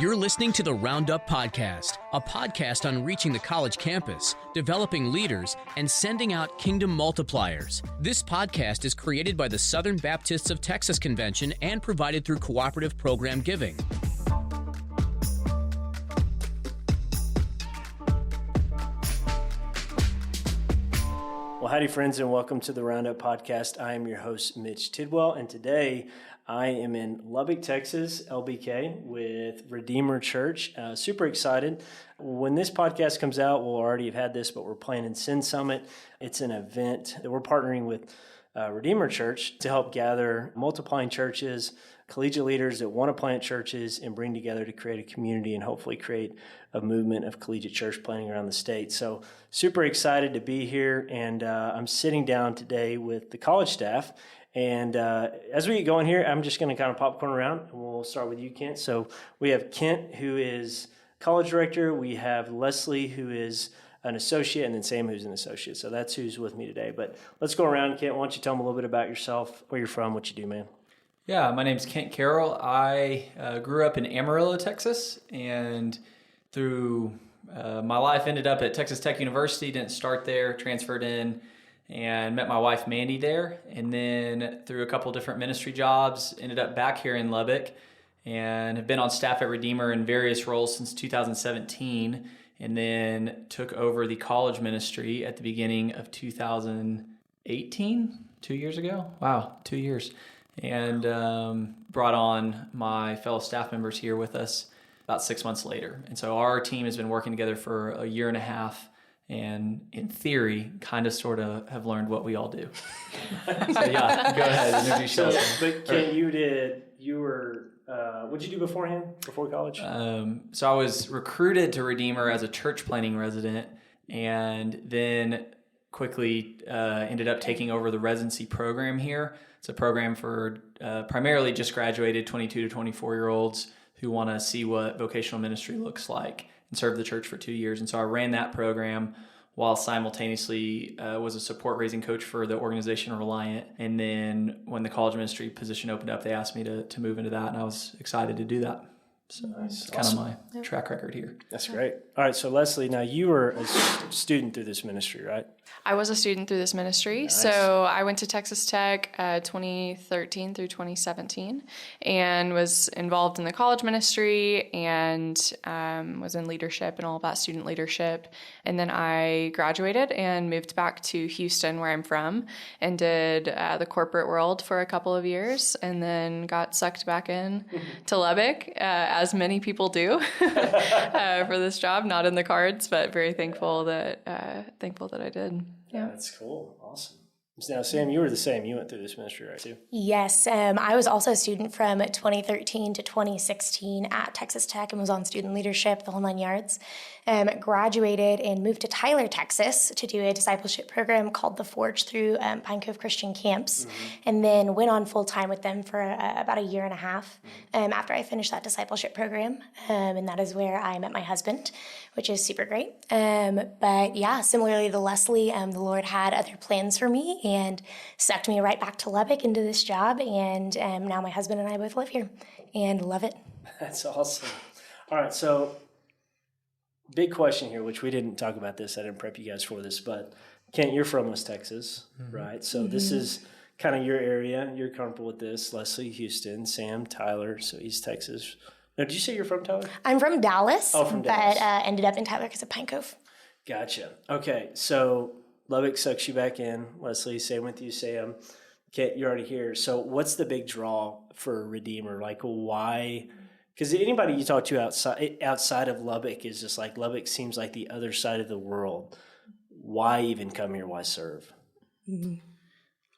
You're listening to the Roundup Podcast, a podcast on reaching the college campus, developing leaders, and sending out kingdom multipliers. This podcast is created by the Southern Baptists of Texas Convention and provided through cooperative program giving. Well, howdy, friends, and welcome to the Roundup Podcast. I am your host, Mitch Tidwell, and today I am in Lubbock, Texas, LBK, with Redeemer Church. Super excited. When this podcast comes out, we'll already have had this, but we're planning Sin Summit. It's an event that we're partnering with Redeemer Church to help gather multiplying churches, collegiate leaders that want to plant churches and bring together to create a community and hopefully create a movement of collegiate church planting around the state. So super excited to be here, and I'm sitting down today with the college staff. And as we get going here, I'm just going to kind of popcorn around, and we'll start with you, Kent. So we have Kent, who is college director. We have Leslie, who is an associate, and then Sam, who's an associate. So that's who's with me today. But let's go around. Kent, why don't you tell them a little bit about yourself, where you're from, what you do, man? Yeah, my name's Kent Carroll. I grew up in Amarillo, Texas, and through my life ended up at Texas Tech University. Didn't start there, transferred in, and met my wife Mandy there. And then through a couple different ministry jobs, ended up back here in Lubbock, and have been on staff at Redeemer in various roles since 2017. And then took over the college ministry at the beginning of 2018, 2 years ago. Wow, 2 years. And brought on my fellow staff members here with us about 6 months later. And so our team has been working together for a year and a half, and in theory, kind of sort of have learned what we all do. So yeah, go ahead, introduce yourself. But Kent, what'd you do beforehand, before college? So I was recruited to Redeemer as a church planting resident, and then quickly ended up taking over the residency program here. It's a program for primarily just graduated 22 to 24-year-olds who want to see what vocational ministry looks like and serve the church for 2 years. And so I ran that program while simultaneously was a support raising coach for the organization Reliant. And then when the college ministry position opened up, they asked me to move into that, and I was excited to do that. So nice. It's kind of my track record here. That's great. All right, so Leslie, now you were a student through this ministry, right? I was a student through this ministry. Nice. So I went to Texas Tech 2013 through 2017 and was involved in the college ministry and was in leadership and all of that student leadership. And then I graduated and moved back to Houston, where I'm from, and did the corporate world for a couple of years, and then got sucked back in to Lubbock, as many people do for this job. Not in the cards, but very thankful that I did. Yeah, that's cool. Awesome. Now, Sam, you were the same. You went through this ministry, right, too? Yes. I was also a student from 2013 to 2016 at Texas Tech and was on student leadership, the whole 9 yards. Graduated and moved to Tyler, Texas to do a discipleship program called The Forge through Pine Cove Christian Camps, and then went on full-time with them for about a year and a half after I finished that discipleship program. And that is where I met my husband, which is super great. But yeah, similarly to Leslie, the Lord had other plans for me and sucked me right back to Lubbock into this job. And now my husband and I both live here and love it. That's awesome. All right, so big question here, which we didn't talk about this. I didn't prep you guys for this, but Kent, you're from West Texas, right? So this is kind of your area. You're comfortable with this. Leslie, Houston. Sam, Tyler, so East Texas. Now, did you say you're from Tyler? I'm from Dallas, from Dallas. but ended up in Tyler because of Pine Cove. Gotcha. Okay, so Lubbock sucks you back in. Leslie, same with you, Sam. Kent, you're already here. So what's the big draw for Redeemer? Like, why? Because anybody you talk to outside of Lubbock is just like, Lubbock seems like the other side of the world. Why even come here? Why serve? I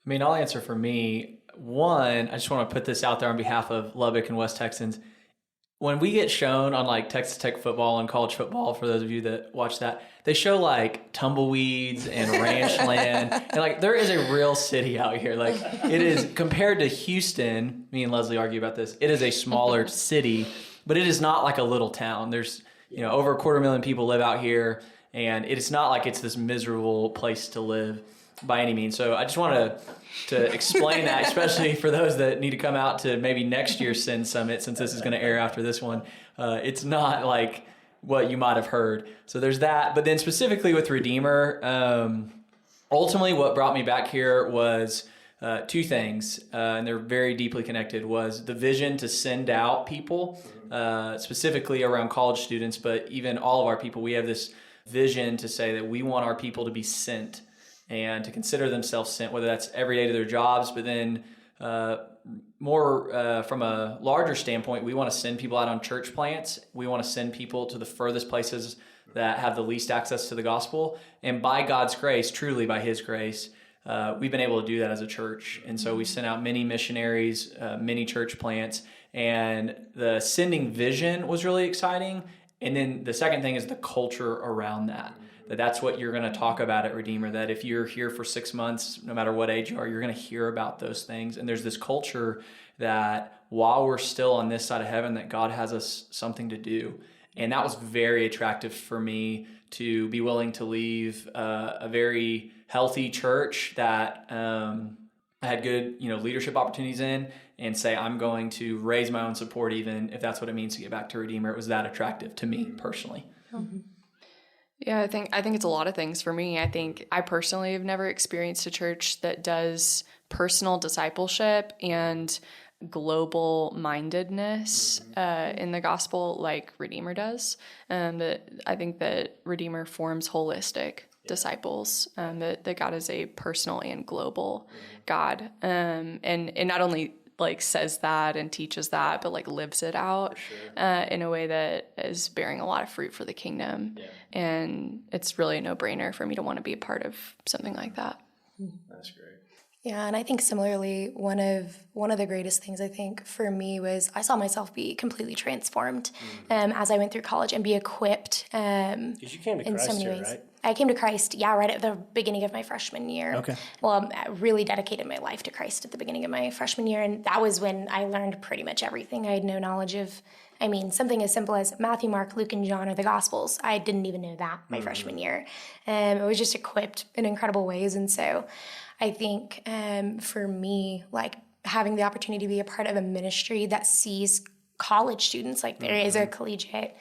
mean, I'll answer for me. One, I just want to put this out there on behalf of Lubbock and West Texans. When we get shown on like Texas Tech football and college football, for those of you that watch that, they show like tumbleweeds and ranch land. And like there is a real city out here. Like it is, compared to Houston, me and Leslie argue about this, it is a smaller city, but it is not like a little town. There's, over 250,000 people live out here, and it's not like it's this miserable place to live. by any means. So I just want to explain that, especially for those that need to come out to maybe next year's Send Summit, since this is going to air after this one. It's not like what you might have heard. So there's that. But then specifically with Redeemer, ultimately what brought me back here was two things, and they're very deeply connected, was the vision to send out people, specifically around college students, but even all of our people. We have this vision to say that we want our people to be sent and to consider themselves sent, whether that's every day to their jobs, but then more from a larger standpoint, we want to send people out on church plants. We want to send people to the furthest places that have the least access to the gospel. And by God's grace, truly by His grace, we've been able to do that as a church. And so we sent out many missionaries, many church plants, and the sending vision was really exciting. And then the second thing is the culture around that. That's what you're going to talk about at Redeemer, that if you're here for 6 months, no matter what age you are, you're going to hear about those things. And there's this culture that while we're still on this side of heaven, that God has us something to do. And that was very attractive for me, to be willing to leave a very healthy church that I had good leadership opportunities in, and say I'm going to raise my own support, even if that's what it means to get back to Redeemer. It was that attractive to me personally. Mm-hmm. Yeah, I think it's a lot of things for me. I think I personally have never experienced a church that does personal discipleship and global mindedness in the gospel like Redeemer does. I think that Redeemer forms holistic disciples, that God is a personal and global God. And not only like says that and teaches that, but like lives it out in a way that is bearing a lot of fruit for the kingdom. Yeah. And it's really a no-brainer for me to want to be a part of something like that. That's great. Yeah, and I think similarly, one of the greatest things I think for me was I saw myself be completely transformed as I went through college and be equipped. Because you came to Christ here, right? I came to Christ, right at the beginning of my freshman year. Okay. Well, I really dedicated my life to Christ at the beginning of my freshman year, and that was when I learned pretty much everything. I had no knowledge of, something as simple as Matthew, Mark, Luke, and John are the Gospels. I didn't even know that my freshman year. It was just equipped in incredible ways, and so I think for me, like having the opportunity to be a part of a ministry that sees college students, like there is a collegiate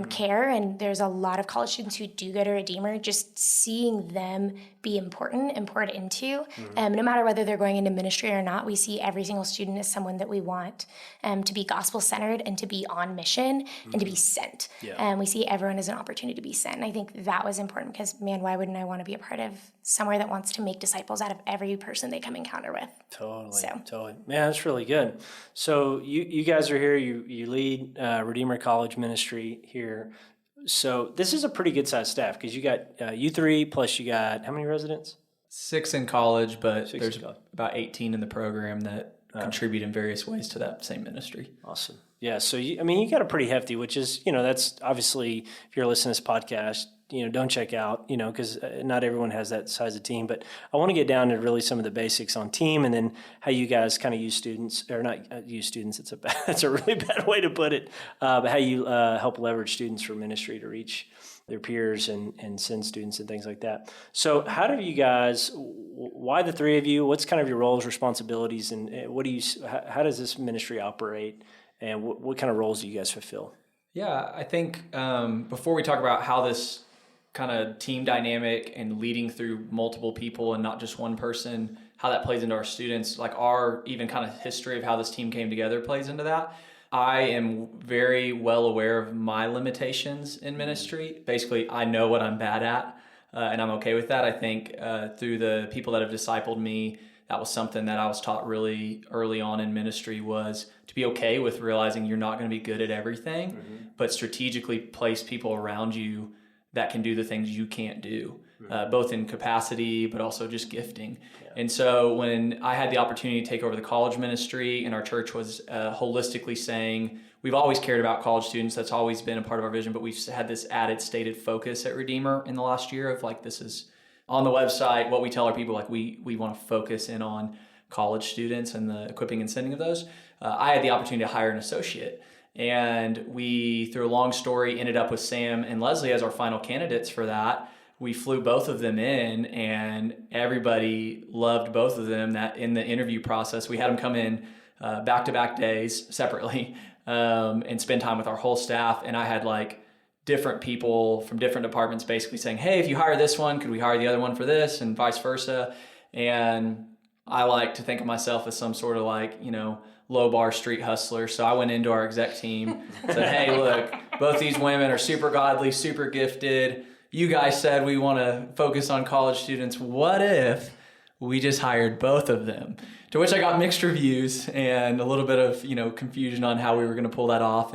care, and there's a lot of college students who do go to Redeemer, just seeing them be important and poured into, no matter whether they're going into ministry or not, we see every single student as someone that we want to be gospel-centered and to be on mission and to be sent. Yeah. We see everyone as an opportunity to be sent, and I think that was important because, man, why wouldn't I want to be a part of somewhere that wants to make disciples out of every person they come encounter with? Totally. Man, that's really good. So you guys are here, you lead Redeemer College Ministry here. So this is a pretty good sized staff because you got you three plus you got how many residents? 6 in college, but there's about 18 in the program that contribute in various ways to that same ministry. Awesome. Yeah. So you got a pretty hefty, which is, that's obviously, if you're listening to this podcast, don't check out, because not everyone has that size of team. But I want to get down to really some of the basics on team, and then how you guys kind of use students, or not use students. That's a really bad way to put it. But how you help leverage students for ministry to reach their peers and send students and things like that. So how do you guys? Why the three of you? What's kind of your roles, responsibilities, and how does this ministry operate? And what kind of roles do you guys fulfill? Yeah, I think before we talk about how this kind of team dynamic and leading through multiple people and not just one person, how that plays into our students, like our even kind of history of how this team came together plays into that. I am very well aware of my limitations in ministry. Basically, I know what I'm bad at, and I'm okay with that. I think through the people that have discipled me, that was something that I was taught really early on in ministry, was to be okay with realizing you're not going to be good at everything, but strategically place people around you that can do the things you can't do, both in capacity, but also just gifting. Yeah. And so when I had the opportunity to take over the college ministry, and our church was holistically saying, we've always cared about college students, that's always been a part of our vision, but we've had this added stated focus at Redeemer in the last year of like, this is on the website, what we tell our people, like we want to focus in on college students and the equipping and sending of those. I had the opportunity to hire an associate. And we, through a long story, ended up with Sam and Leslie as our final candidates for that, we flew both of them in, and everybody loved both of them. That in the interview process, we had them come in back-to-back days separately and spend time with our whole staff. And I had like different people from different departments basically saying, hey, if you hire this one, could we hire the other one for this, and vice versa. And I like to think of myself as some sort of like, low bar street hustler. So I went into our exec team and said, hey, look, both these women are super godly, super gifted. You guys said we want to focus on college students. What if we just hired both of them? To which I got mixed reviews and a little bit of, confusion on how we were going to pull that off.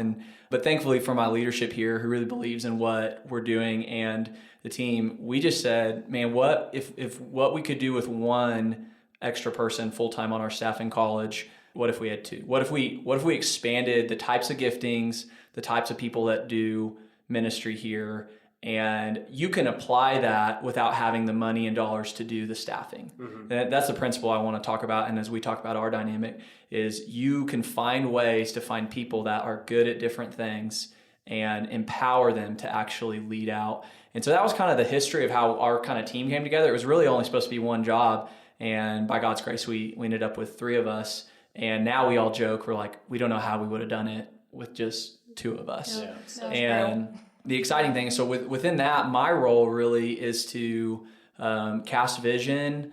But thankfully for my leadership here, who really believes in what we're doing and the team, we just said, man, what if what we could do with one extra person full-time on our staff in college, what if we had two? What if we expanded the types of giftings, the types of people that do ministry here, and you can apply that without having the money and dollars to do the staffing. Mm-hmm. That's the principle I want to talk about. And as we talk about our dynamic, is you can find ways to find people that are good at different things and empower them to actually lead out. And so that was kind of the history of how our kind of team came together. It was really only supposed to be one job. And by God's grace, we ended up with three of us. And now we all joke, we're like, we don't know how we would have done it with just two of us. Yeah. And the exciting thing is, so within that, my role really is to cast vision,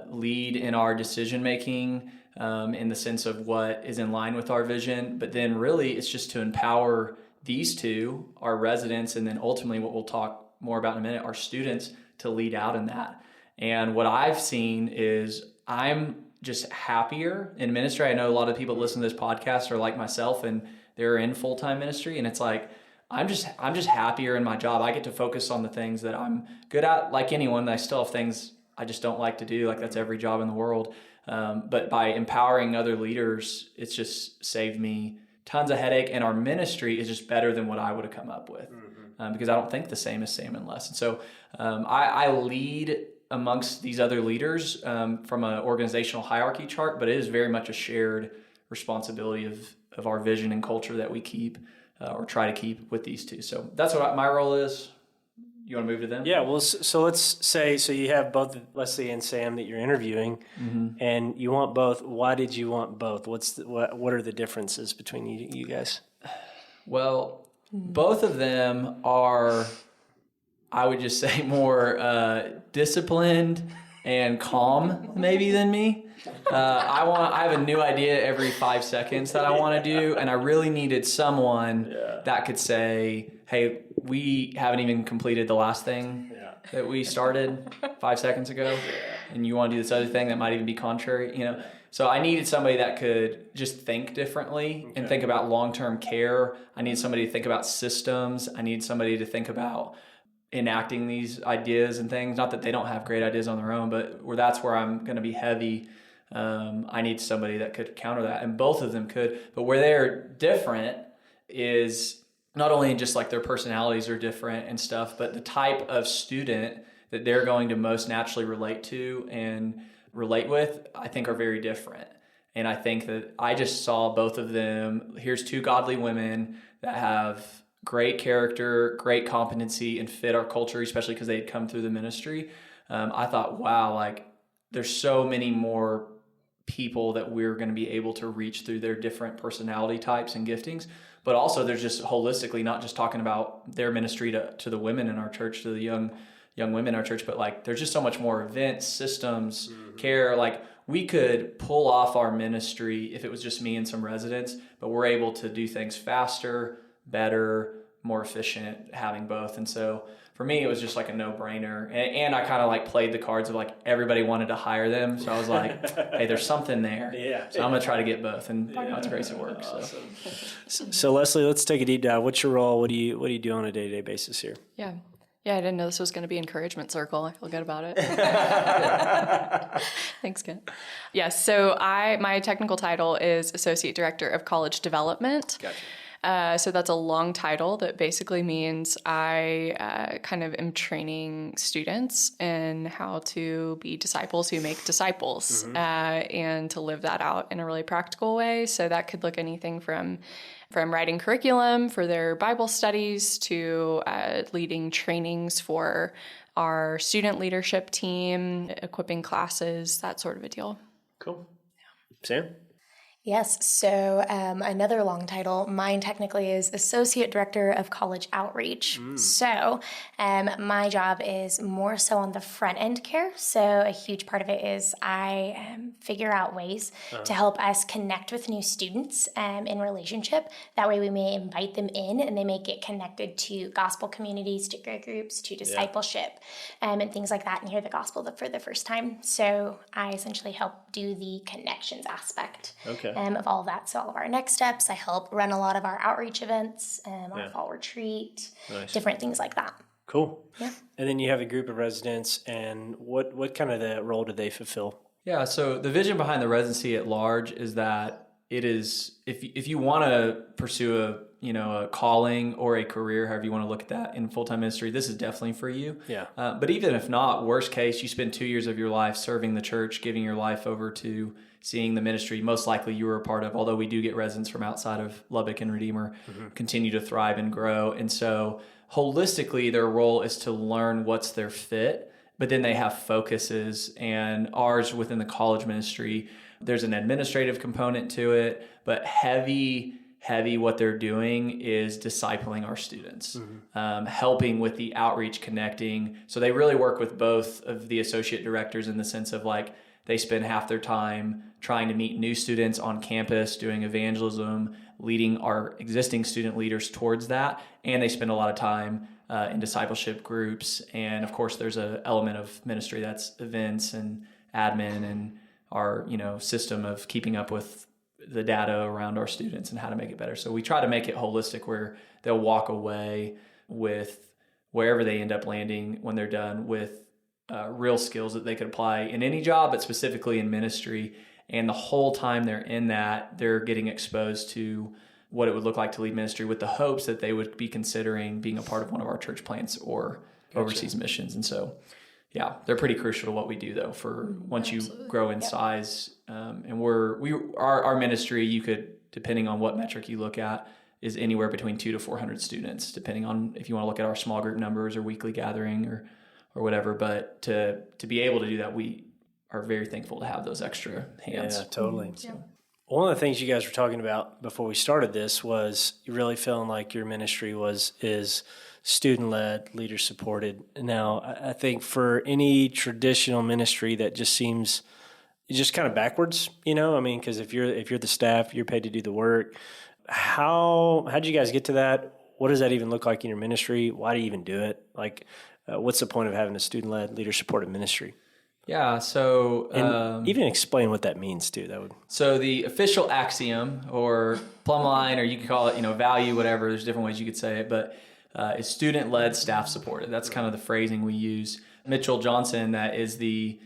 lead in our decision making in the sense of what is in line with our vision. But then really it's just to empower these two, our residents, and then ultimately what we'll talk more about in a minute, our students, to lead out in that. And what I've seen is I'm just happier in ministry. I know a lot of people that listen to this podcast are like myself and they're in full-time ministry, and it's like, I'm just happier in my job. I get to focus on the things that I'm good at. Like anyone, I still have things I just don't like to do. Like that's every job in the world. But by empowering other leaders, it's just saved me tons of headache. And our ministry is just better than what I would have come up with because I don't think the same as Sam and Les. And so I lead amongst these other leaders from an organizational hierarchy chart, but it is very much a shared responsibility of our vision and culture that we keep. Or try to keep with these two. So that's what my role is. You want to move to them? Yeah, well, so let's say, so you have both Leslie and Sam that you're interviewing, and you want both. Why did you want both? What are the differences between you guys? Well, both of them are, I would just say, more disciplined and calm maybe than me. I have a new idea every 5 seconds that I want to do, and I really needed someone that could say, hey, we haven't even completed the last thing that we started 5 seconds ago, and you want to do this other thing that might even be contrary, So I needed somebody that could just think differently and think about long-term care. I need somebody to think about systems. I need somebody to think about enacting these ideas and things. Not that they don't have great ideas on their own, but that's where I'm going to be heavy. I need somebody that could counter that, and both of them could. But where they're different is not only just like their personalities are different and stuff, but the type of student that they're going to most naturally relate to and relate with, I think are very different. And I think that I just saw both of them. Here's two godly women that have great character, great competency, and fit our culture, especially because they'd come through the ministry. I thought, wow, like there's so many more people that we're going to be able to reach through their different personality types and giftings. But also there's just holistically, not just talking about their ministry to the women in our church, to the young women in our church, but like there's just so much more events, systems, care. Like we could pull off our ministry if it was just me and some residents, but we're able to do things faster, better, more efficient, having both. And so for me, it was just like a no-brainer. And I kind of like played the cards of like everybody wanted to hire them. So I was like, hey, there's something there. So I'm going to try to get both. And by God's grace, it works. Awesome. So Leslie, let's take a deep dive. What's your role? What do you do on a day-to-day basis here? Yeah, I didn't know this was going to be encouragement circle. I feel good about it. Thanks, Kent. Yes, so my technical title is Associate Director of College Development. Gotcha. So that's a long title that basically means I kind of am training students in how to be disciples who make disciples, and to live that out in a really practical way. So that could look anything from writing curriculum for their Bible studies to leading trainings for our student leadership team, equipping classes, that sort of a deal. Cool. Sam? Yes, so another long title, mine technically is Associate Director of College Outreach. So my job is more so on the front end care. So a huge part of it is I figure out ways to help us connect with new students in relationship. That way we may invite them in and they may get connected to gospel communities, to growth groups, to discipleship, and things like that, and hear the gospel for the first time. So I essentially help do the connections aspect. Of all of that. So all of our next steps, I help run a lot of our outreach events, our fall retreat, different things like that. Cool. Yeah. And then you have a group of residents, and what kind of the role do they fulfill? Yeah, so the vision behind the residency at large is that it is, if you want to pursue a calling or a career, however you want to look at that in full-time ministry, this is definitely for you. Yeah. But even if not, worst case, you spend 2 years of your life serving the church, giving your life over to seeing the ministry most likely you were a part of, although we do get residents from outside of Lubbock and Redeemer continue to thrive and grow. And so holistically, their role is to learn what's their fit, but then they have focuses, and ours within the college ministry, there's an administrative component to it, but heavy what they're doing is discipling our students, helping with the outreach, connecting. So they really work with both of the associate directors in the sense of like they spend half their time trying to meet new students on campus, doing evangelism, leading our existing student leaders towards that. And they spend a lot of time in discipleship groups. And of course, there's an element of ministry that's events and admin and our system of keeping up with the data around our students and how to make it better. So we try to make it holistic where they'll walk away with wherever they end up landing when they're done with real skills that they could apply in any job, but specifically in ministry. And the whole time they're in that, they're getting exposed to what it would look like to lead ministry with the hopes that they would be considering being a part of one of our church plants or overseas missions. And so, yeah, they're pretty crucial to what we do, though, for once you grow in size. And our ministry, you could, depending on what metric you look at, is anywhere between 200 to 400 students, depending on if you want to look at our small group numbers or weekly gathering or whatever. But to be able to do that, we are very thankful to have those extra hands. Yeah, totally. So. One of the things you guys were talking about before we started this was you really feeling like your ministry is student-led, leader-supported. Now, I think for any traditional ministry that just seems just kind of backwards, because if you're the staff, you're paid to do the work. How did you guys get to that? What does that even look like in your ministry? Why do you even do it? Like, what's the point of having a student-led, leader-supported ministry? Yeah, so... and even explain what that means, too. That would. So the official axiom or plumb line, or you could call it, value, whatever, there's different ways you could say it, but is student-led, staff-supported. That's kind of the phrasing we use. Mitchell Johnson, that is the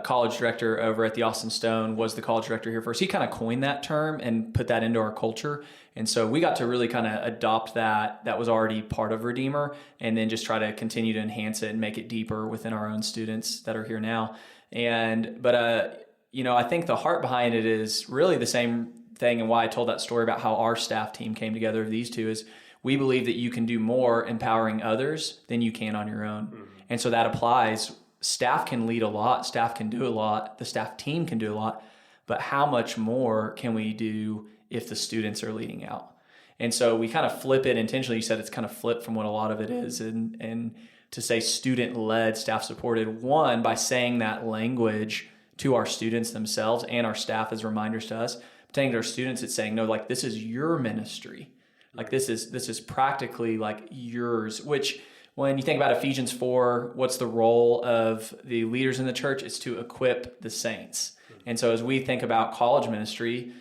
college director over at the Austin Stone, was the college director here first. He kind of coined that term and put that into our culture. And so we got to really kind of adopt that was already part of Redeemer, and then just try to continue to enhance it and make it deeper within our own students that are here now. But I think the heart behind it is really the same thing, and why I told that story about how our staff team came together of these two is we believe that you can do more empowering others than you can on your own. Mm-hmm. And so that applies. Staff can lead a lot, staff can do a lot, the staff team can do a lot, but how much more can we do if the students are leading out? And so we kind of flip it intentionally. You said it's kind of flipped from what a lot of it is. And to say student-led, staff-supported, one, by saying that language to our students themselves and our staff as reminders to us, saying to our students, it's saying, no, like this is your ministry. Like this is practically like yours, which when you think about Ephesians 4, what's the role of the leaders in the church? It's to equip the saints. And so as we think about college ministry,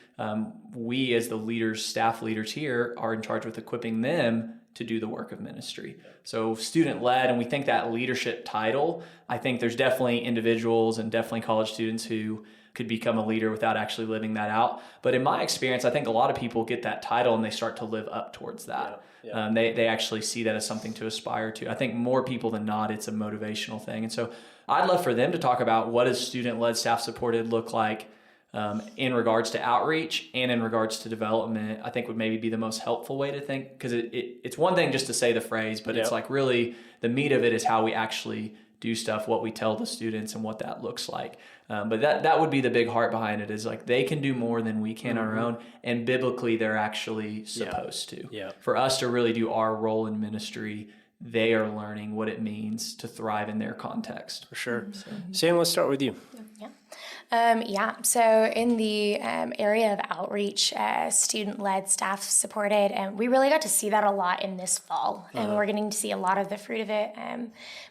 we as the leaders, staff leaders here, are in charge with equipping them to do the work of ministry. So student-led, and we think that leadership title, I think there's definitely individuals and definitely college students who could become a leader without actually living that out. But in my experience, I think a lot of people get that title and they start to live up towards that. They actually see that as something to aspire to. I think more people than not, it's a motivational thing. And so I'd love for them to talk about what does student-led, staff-supported look like in regards to outreach and in regards to development. I think would maybe be the most helpful way to think, because it's one thing just to say the phrase, but it's like really the meat of it is how we actually do stuff, what we tell the students and what that looks like. But that would be the big heart behind it, is like they can do more than we can on our own, and biblically they're actually supposed to. For us to really do our role in ministry, they are learning what it means to thrive in their context. For sure. Sam, let's start with you. So in the area of outreach, student-led, staff-supported, we really got to see that a lot in this fall. And we're getting to see a lot of the fruit of it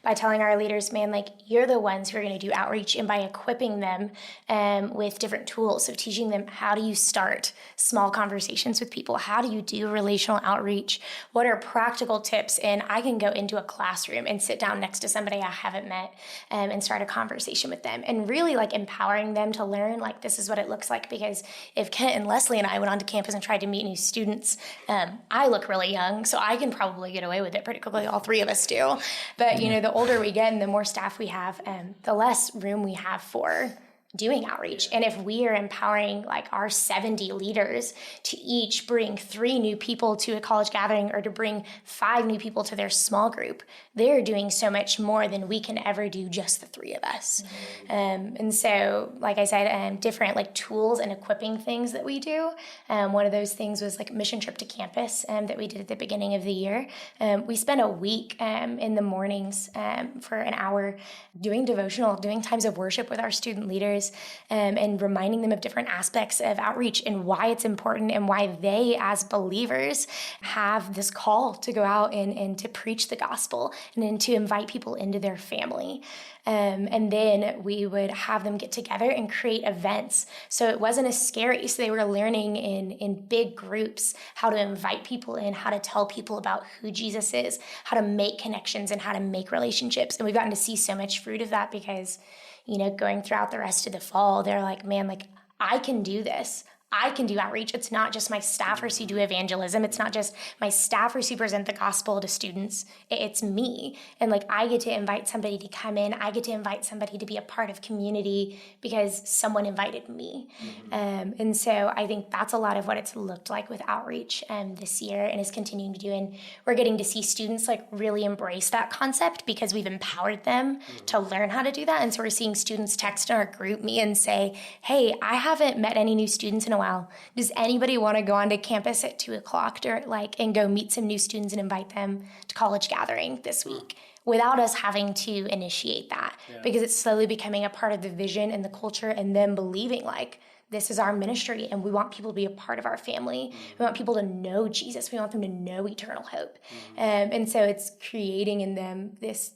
by telling our leaders, man, like, you're the ones who are going to do outreach, and by equipping them with different tools. So teaching them, how do you start small conversations with people? How do you do relational outreach? What are practical tips? And I can go into a classroom and sit down next to somebody I haven't met and start a conversation with them, and really like empowering them to learn, like, this is what it looks like. Because if Kent and Leslie and I went onto campus and tried to meet new students, I look really young, so I can probably get away with it pretty quickly. All three of us do. But, you know, the older we get and the more staff we have, the less room we have for doing outreach. And if we are empowering like our 70 leaders to each bring 3 new people to a college gathering, or to bring 5 new people to their small group, they're doing so much more than we can ever do, just the 3 of us. And so, like I said, different like tools and equipping things that we do. One of those things was like mission trip to campus that we did at the beginning of the year. We spent a week in the mornings for an hour doing devotional, doing times of worship with our student leaders, and reminding them of different aspects of outreach and why it's important, and why they as believers have this call to go out and to preach the gospel, and then to invite people into their family. And then we would have them get together and create events. So it wasn't as scary. So they were learning in big groups how to invite people in, how to tell people about who Jesus is, how to make connections, and how to make relationships. And we've gotten to see so much fruit of that, because, you know, going throughout the rest of the fall, they're like, man, like, I can do this. I can do outreach. It's not just my staffers who do evangelism. It's not just my staffers who present the gospel to students. It's me. And like, I get to invite somebody to come in. I get to invite somebody to be a part of community because someone invited me. And so I think that's a lot of what it's looked like with outreach this year, and is continuing to do. And we're getting to see students like really embrace that concept, because we've empowered them to learn how to do that. And so we're seeing students text in our group me and say, hey, I haven't met any new students in a while. Does anybody want to go onto campus at 2:00 and go meet some new students and invite them to college gathering this week? Without us having to initiate that, because it's slowly becoming a part of the vision and the culture, and them believing like, this is our ministry, and we want people to be a part of our family. We want people to know Jesus. We want them to know eternal hope. And so it's creating in them this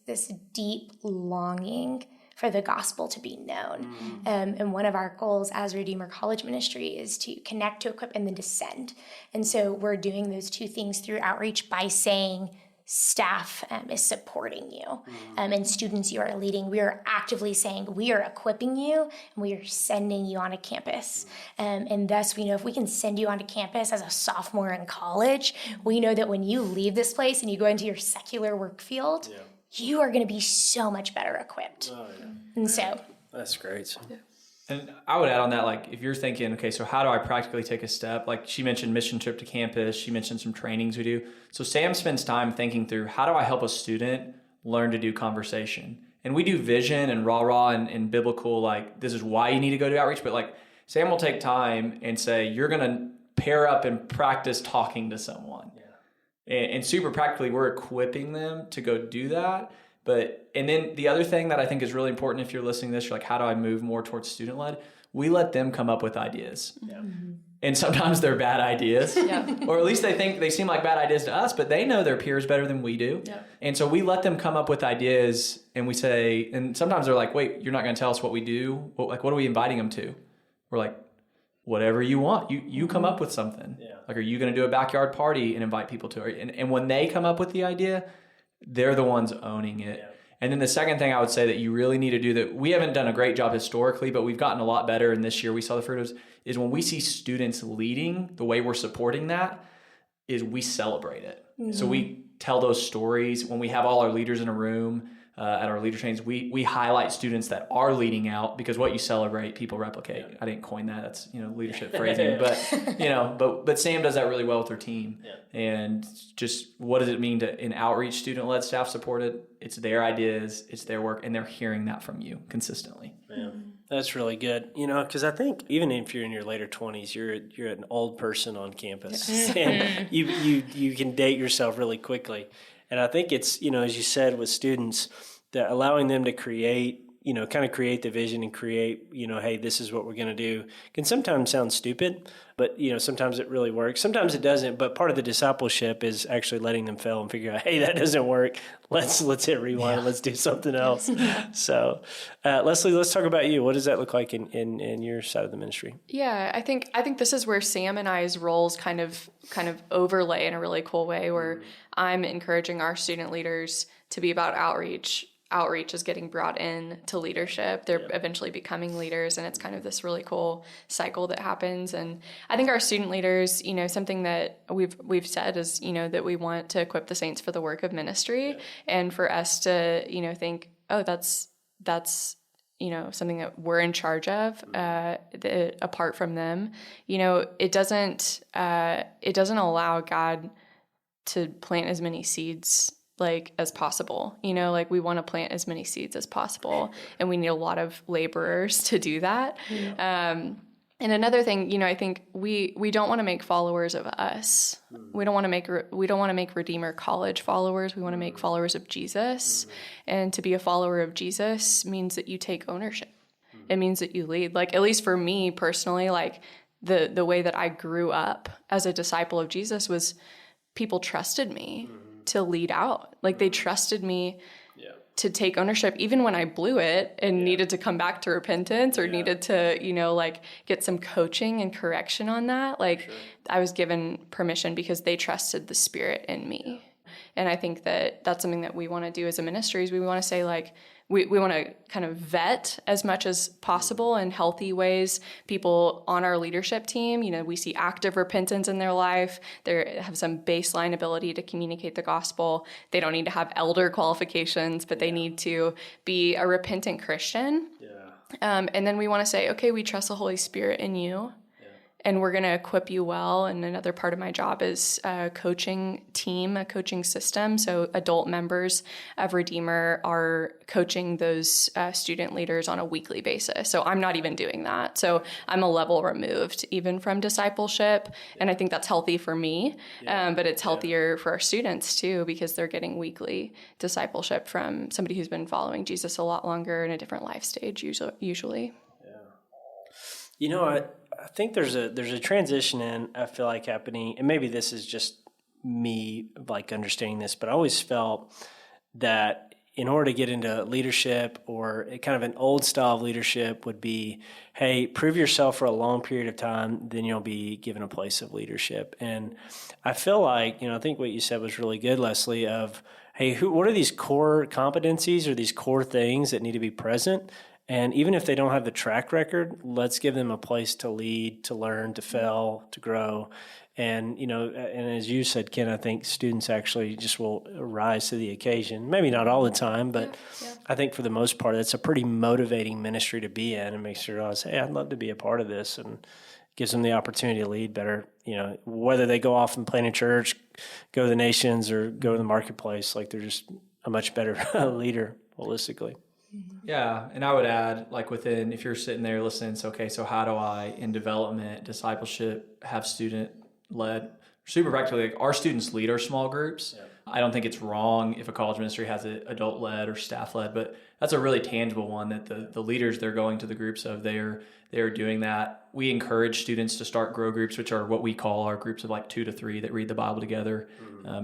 deep longing for the gospel to be known. And one of our goals as Redeemer College Ministry is to connect, to equip, and then to send. And so we're doing those 2 things through outreach by saying, staff is supporting you, and students you are leading. We are actively saying, we are equipping you, and we are sending you onto campus. And thus we know if we can send you onto campus as a sophomore in college, we know that when you leave this place and you go into your secular work field, you are going to be so much better equipped. And so that's great. And I would add on that, like, if you're thinking, okay, so how do I practically take a step? Like she mentioned mission trip to campus. She mentioned some trainings we do. So Sam spends time thinking through, how do I help a student learn to do conversation? And we do vision and rah-rah and biblical, like, this is why you need to go to outreach. But like Sam will take time and say, you're going to pair up and practice talking to someone. And super practically, we're equipping them to go do that. And then the other thing that I think is really important, if you're listening to this, you're like, how do I move more towards student-led? We let them come up with ideas. And sometimes they're bad ideas, or at least they seem like bad ideas to us, but they know their peers better than we do. And so we let them come up with ideas, and we say, and sometimes they're like, wait, you're not going to tell us what we do? What are we inviting them to? We're like, whatever you want, you come up with something. Like, are you going to do a backyard party and invite people to it? And when they come up with the idea, they're the ones owning it. And then the second thing I would say that you really need to do, that we haven't done a great job historically, but we've gotten a lot better, and this year we saw the fruit of, is when we see students leading, the way we're supporting that is we celebrate it. So we tell those stories. When we have all our leaders in a room at our leader trainings, we highlight students that are leading out, because what you celebrate, people replicate. I didn't coin that. That's, leadership phrasing, but Sam does that really well with her team. And just what does it mean to, in outreach, student-led, staff supported? It's their ideas, it's their work, and they're hearing that from you consistently. Yeah. That's really good. Because I think even if you're in your later 20s, you're an old person on campus, and you can date yourself really quickly. And I think it's, as you said, with students, that allowing them to create, kind of create the vision and create, hey, this is what we're going to do, can sometimes sound stupid, but, sometimes it really works. Sometimes it doesn't. But part of the discipleship is actually letting them fail and figure out, hey, that doesn't work. Let's hit rewind. Yeah. Let's do something else. So, Leslie, let's talk about you. What does that look like in your side of the ministry? Yeah, I think this is where Sam and I's roles kind of overlay in a really cool way, where I'm encouraging our student leaders to be about outreach. Outreach is getting brought in to leadership. They're eventually becoming leaders, and it's kind of this really cool cycle that happens. And I think our student leaders, something that we've said is, that we want to equip the saints for the work of ministry, and for us to, think, oh, that's something that we're in charge of, apart from them. It doesn't allow God to plant as many seeds as possible, we want to plant as many seeds as possible, and we need a lot of laborers to do that. And another thing, I think we don't want to make followers of us. We don't want to make Redeemer College followers. We want to make followers of Jesus. And to be a follower of Jesus means that you take ownership. It means that you lead. At least for me personally, the way that I grew up as a disciple of Jesus was people trusted me to lead out. They trusted me to take ownership, even when I blew it and needed to come back to repentance or needed to, get some coaching and correction on that. I was given permission because they trusted the Spirit in me. And I think that that's something that we want to do as a ministry, is we want to say, we want to kind of vet as much as possible in healthy ways people on our leadership team. We see active repentance in their life. They have some baseline ability to communicate the gospel. They don't need to have elder qualifications, but they need to be a repentant Christian. And then we want to say, okay, we trust the Holy Spirit in you. And we're going to equip you well. And another part of my job is a coaching team, a coaching system. So adult members of Redeemer are coaching those student leaders on a weekly basis. So I'm not even doing that. So I'm a level removed even from discipleship. And I think that's healthy for me, but it's healthier for our students too, because they're getting weekly discipleship from somebody who's been following Jesus a lot longer in a different life stage usually. I think there's a transition I feel like happening, and maybe this is just me understanding this, but I always felt that in order to get into leadership, or kind of an old style of leadership would be, hey, prove yourself for a long period of time, then you'll be given a place of leadership. And I feel like, I think what you said was really good, Leslie, of, hey, what are these core competencies or these core things that need to be present? And even if they don't have the track record, let's give them a place to lead, to learn, to fail, to grow. And, and as you said, Ken, I think students actually just will rise to the occasion. Maybe not all the time, but I think for the most part, it's a pretty motivating ministry to be in, and makes you realize, hey, I'd love to be a part of this, and gives them the opportunity to lead better, whether they go off and plant a church, go to the nations, or go to the marketplace, they're just a much better leader holistically. Yeah, and I would add, within, if you're sitting there listening, so how do I, in development, discipleship, have student-led, super practically, our students lead our small groups. Yeah. I don't think it's wrong if a college ministry has it adult-led or staff-led, but that's a really tangible one that the leaders they're going to the groups of, they're doing that. We encourage students to start grow groups, which are what we call our groups of 2 to 3 that read the Bible together,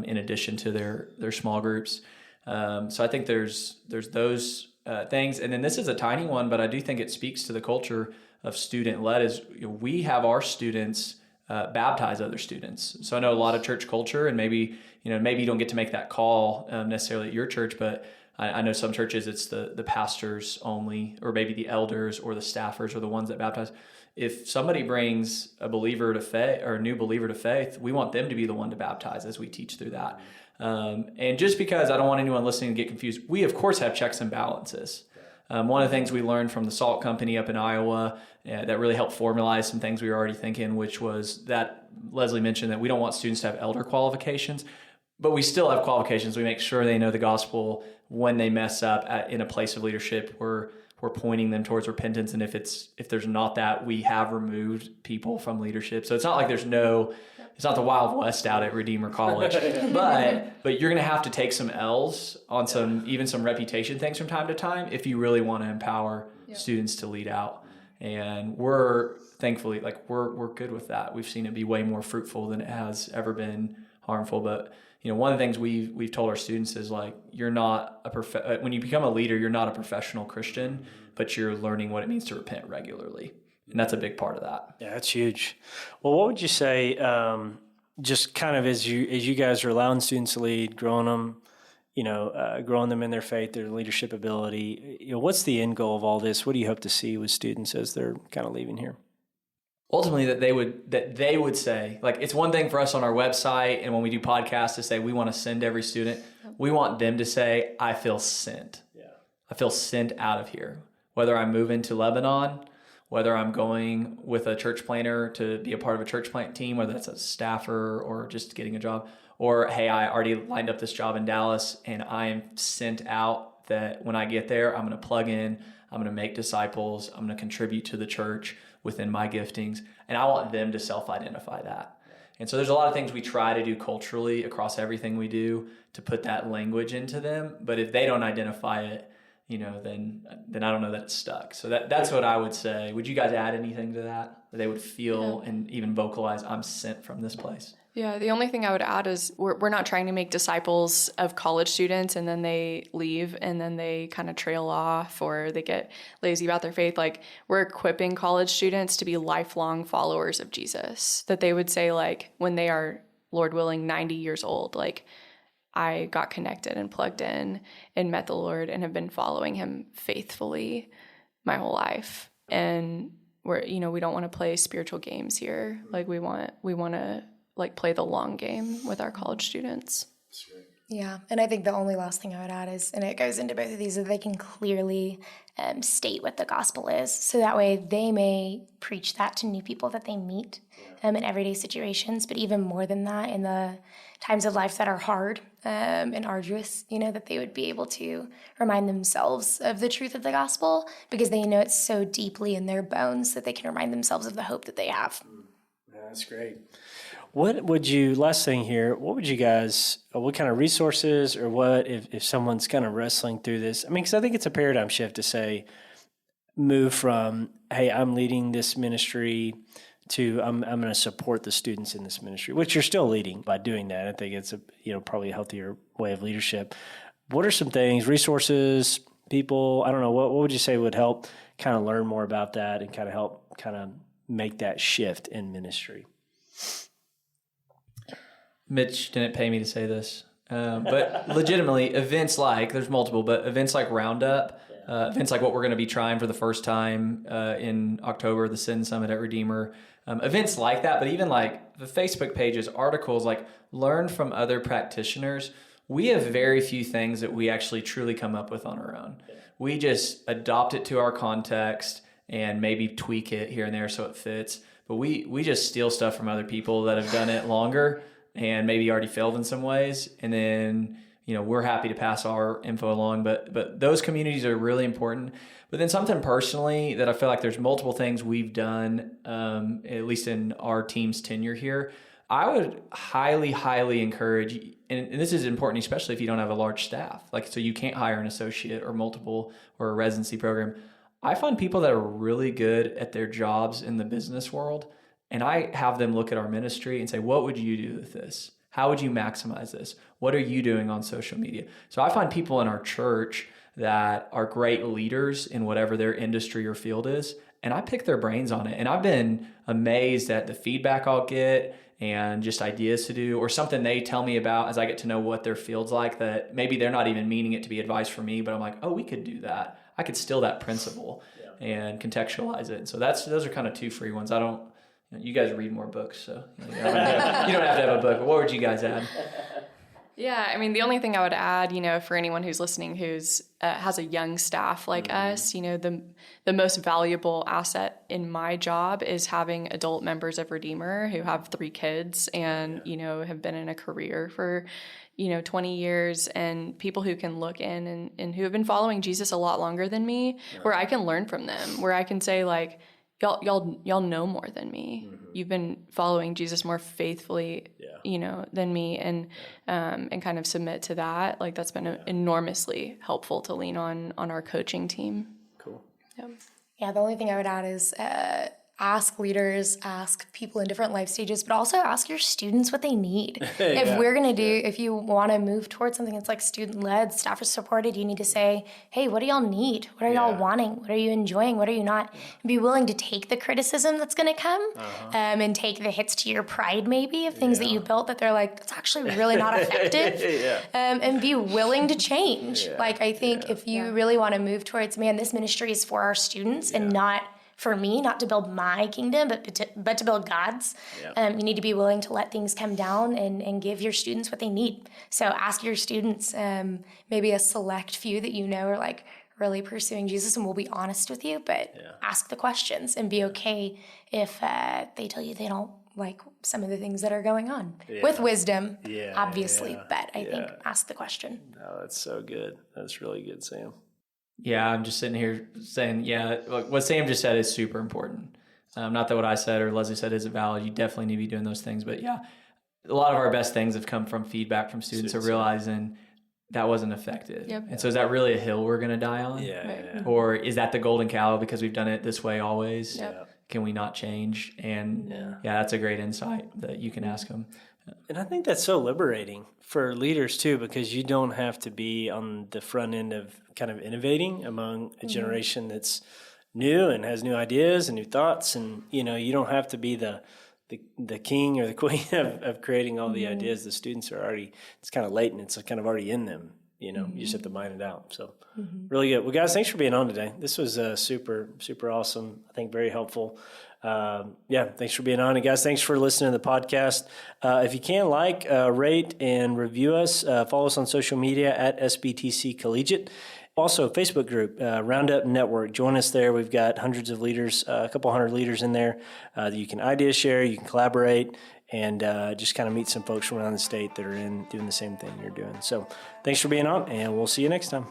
in addition to their small groups. So I think there's those things. And then this is a tiny one, but I do think it speaks to the culture of student-led, is we have our students baptize other students. So I know a lot of church culture, and maybe you don't get to make that call necessarily at your church, but I know some churches it's the pastors only, or maybe the elders or the staffers are the ones that baptize. If somebody brings a believer to faith or a new believer to faith, we want them to be the one to baptize as we teach through that. And just because I don't want anyone listening to get confused, we of course have checks and balances. One of the things we learned from the Salt Company up in Iowa that really helped formalize some things we were already thinking, which was that Leslie mentioned that we don't want students to have elder qualifications, but we still have qualifications. We make sure they know the gospel. When they mess up in a place of leadership, we're pointing them towards repentance. And if there's not that, we have removed people from leadership. So it's not like it's not the Wild West out at Redeemer College, but you're going to have to take some L's on some reputation things from time to time if you really want to empower students to lead out. And we're thankfully we're good with that. We've seen it be way more fruitful than it has ever been harmful. But one of the things we've told our students is you're not when you become a leader, you're not a professional Christian, but you're learning what it means to repent regularly. And that's a big part of that. Yeah, that's huge. Well, what would you say, just kind of as you guys are allowing students to lead, growing them in their faith, their leadership ability, what's the end goal of all this? What do you hope to see with students as they're kind of leaving here? Ultimately, that they would say, it's one thing for us on our website and when we do podcasts to say we want to send every student. We want them to say, I feel sent. Yeah. I feel sent out of here. Whether I'm moving to Lebanon, whether I'm going with a church planter to be a part of a church plant team, whether that's a staffer or just getting a job, or, hey, I already lined up this job in Dallas and I am sent out that when I get there, I'm going to plug in, I'm going to make disciples, I'm going to contribute to the church within my giftings. And I want them to self-identify that. And so there's a lot of things we try to do culturally across everything we do to put that language into them. But if they don't identify it, then I don't know that it's stuck. So that's what I would say. Would you guys add anything to that they would feel and even vocalize, I'm sent from this place? Yeah, the only thing I would add is we're not trying to make disciples of college students and then they leave and then they kind of trail off or they get lazy about their faith. We're equipping college students to be lifelong followers of Jesus, that they would say when they are, Lord willing, 90 years old, I got connected and plugged in and met the Lord and have been following him faithfully my whole life. And we don't want to play spiritual games here. We want to play the long game with our college students. Yeah, and I think the only last thing I would add is, and it goes into both of these, that they can clearly state what the gospel is. So that way they may preach that to new people that they meet in everyday situations, but even more than that, in the times of life that are hard and arduous, that they would be able to remind themselves of the truth of the gospel because they know it's so deeply in their bones that they can remind themselves of the hope that they have. Yeah, that's great. Last thing here, what would you guys, what kind of resources or what if someone's kind of wrestling through this? Because I think it's a paradigm shift to say, move from, hey, I'm leading this ministry to I'm going to support the students in this ministry, which you're still leading by doing that. I think it's probably a healthier way of leadership. What are some things, resources, people, I don't know, what would you say would help kind of learn more about that and kind of help kind of make that shift in ministry? Mitch didn't pay me to say this, but legitimately events there's multiple, but events like Roundup, events like what we're going to be trying for the first time in October, the Sin Summit at Redeemer, events like that, but even the Facebook pages, articles, learn from other practitioners. We have very few things that we actually truly come up with on our own. We just adopt it to our context and maybe tweak it here and there so it fits, but we just steal stuff from other people that have done it longer and maybe already failed in some ways. And then, we're happy to pass our info along, but those communities are really important. But then something personally that I feel like there's multiple things we've done, at least in our team's tenure here. I would highly, highly encourage, and this is important, especially if you don't have a large staff, so you can't hire an associate or multiple or a residency program. I find people that are really good at their jobs in the business world, and I have them look at our ministry and say, what would you do with this? How would you maximize this? What are you doing on social media? So I find people in our church that are great leaders in whatever their industry or field is, and I pick their brains on it. And I've been amazed at the feedback I'll get and just ideas to do, or something they tell me about as I get to know what their field's like, that maybe they're not even meaning it to be advice for me, but I'm like, oh, we could do that. I could steal that principle and contextualize it. And so those are kind of two free ones. You guys read more books, so you don't have to have a book. But what would you guys add? Yeah, I mean, the only thing I would add, for anyone who's listening who's has a young staff like us, the most valuable asset in my job is having adult members of Redeemer who have 3 kids and, have been in a career for, 20 years, and people who can look in and who have been following Jesus a lot longer than me, where I can learn from them, where I can say, like, y'all know more than me. You've been following Jesus more faithfully, than me, and kind of submit to that. Like, that's been enormously helpful to lean on our coaching team. Cool. Yeah, the only thing I would add is ask leaders, ask people in different life stages, but also ask your students what they need. If you want to move towards something that's like student-led, staff is supported, you need to say, hey, what do y'all need? What are y'all wanting? What are you enjoying? What are you not? And be willing to take the criticism that's going to come and take the hits to your pride maybe of things that you built that they're like, that's actually really not effective. And be willing to change. Like, I think if you really want to move towards, man, this ministry is for our students and not for me, not to build my kingdom, but to build God's. You need to be willing to let things come down and give your students what they need. So ask your students, maybe a select few that are like really pursuing Jesus, and we'll be honest with you, but ask the questions and be okay if they tell you they don't like some of the things that are going on. With wisdom, obviously, but I think ask the question. No, that's so good. That's really good, Sam. Yeah, I'm just sitting here saying, what Sam just said is super important. Not that what I said or Leslie said isn't valid. You definitely need to be doing those things. But a lot of our best things have come from feedback from students of realizing that wasn't effective. Yep. And so is that really a hill we're going to die on? Or is that the golden cow because we've done it this way always? Can we not change? And that's a great insight that you can ask them. And I think that's so liberating for leaders too, because you don't have to be on the front end of kind of innovating among a generation that's new and has new ideas and new thoughts. And, you don't have to be the king or the queen of creating all the ideas. The students are already, it's kind of latent. It's kind of already in them. You just have to mine it out. So really good. Well, guys, thanks for being on today. This was super, super awesome. I think very helpful. Thanks for being on. And guys, thanks for listening to the podcast. If you can, rate and review us, follow us on social media at SBTC Collegiate. Also, Facebook group, Roundup Network. Join us there. We've got hundreds of leaders, a couple hundred leaders in there that you can idea share, you can collaborate, and just kind of meet some folks from around the state that are doing the same thing you're doing. So thanks for being on, and we'll see you next time.